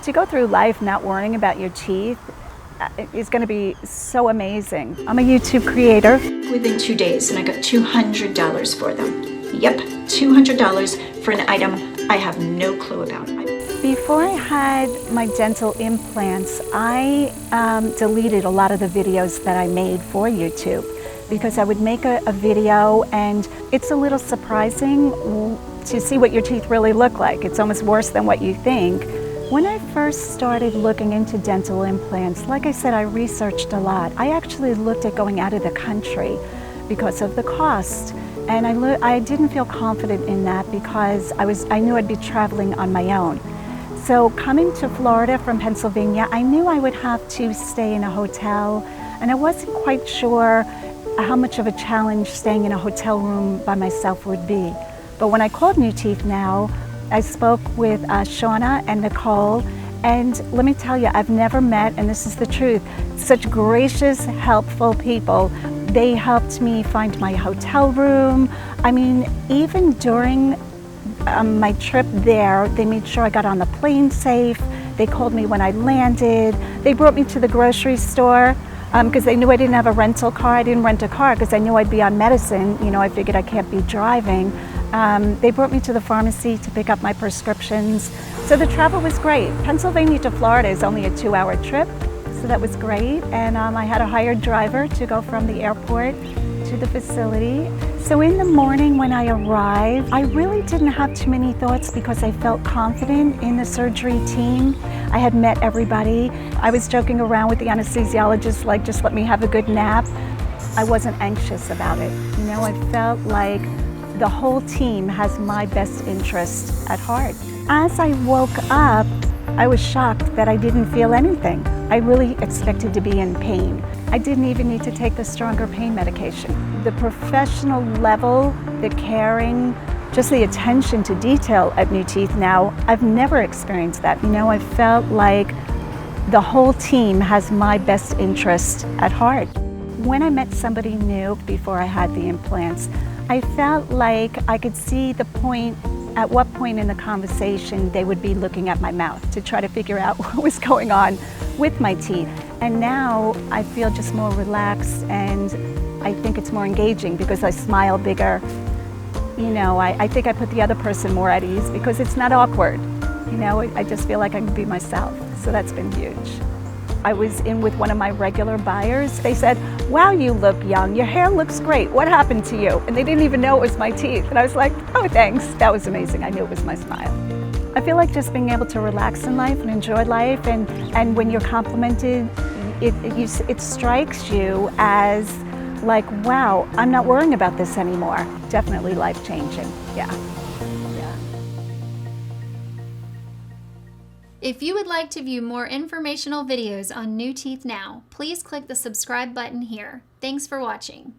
To go through life not worrying about your teeth is going to be so amazing. I'm a YouTube creator. Within 2 days, and I got $200 for them. Yep, $200 for an item I have no clue about. Before I had my dental implants, I deleted a lot of the videos that I made for YouTube because I would make a video and it's a little surprising to see what your teeth really look like. It's almost worse than what you think. When I first started looking into dental implants, like I said, I researched a lot. I actually looked at going out of the country because of the cost. And I didn't feel confident in that because I knew I'd be traveling on my own. So coming to Florida from Pennsylvania, I knew I would have to stay in a hotel, and I wasn't quite sure how much of a challenge staying in a hotel room by myself would be. But when I called New Teeth Now, I spoke with Shauna and Nicole, and let me tell you, I've never met, and this is the truth, such gracious, helpful people. They helped me find my hotel room. I mean, even during my trip there, they made sure I got on the plane safe. They called me when I landed. They brought me to the grocery store because they knew I didn't have a rental car. I didn't rent a car because I knew I'd be on medicine. You know, I figured I can't be driving. They brought me to the pharmacy to pick up my prescriptions. So the travel was great. Pennsylvania to Florida is only a 2-hour trip, so that was great. And I had a hired driver to go from the airport to the facility. So in the morning when I arrived, I really didn't have too many thoughts because I felt confident in the surgery team. I had met everybody. I was joking around with the anesthesiologist, like, just let me have a good nap. I wasn't anxious about it. You know, I felt like the whole team has my best interest at heart. As I woke up, I was shocked that I didn't feel anything. I really expected to be in pain. I didn't even need to take the stronger pain medication. The professional level, the caring, just the attention to detail at New Teeth Now, I've never experienced that. You know, I felt like the whole team has my best interest at heart. When I met somebody new before I had the implants, I felt like I could see the point, at what point in the conversation they would be looking at my mouth to try to figure out what was going on with my teeth. And now I feel just more relaxed, and I think it's more engaging because I smile bigger. You know, I think I put the other person more at ease because it's not awkward. You know, I just feel like I can be myself. So that's been huge. I was in with one of my regular buyers. They said, wow, you look young. Your hair looks great. What happened to you? And they didn't even know it was my teeth. And I was like, oh, thanks. That was amazing. I knew it was my smile. I feel like just being able to relax in life and enjoy life, and when you're complimented, it strikes you as like, wow, I'm not worrying about this anymore. Definitely life-changing, yeah. If you would like to view more informational videos on New Teeth Now, please click the subscribe button here. Thanks for watching.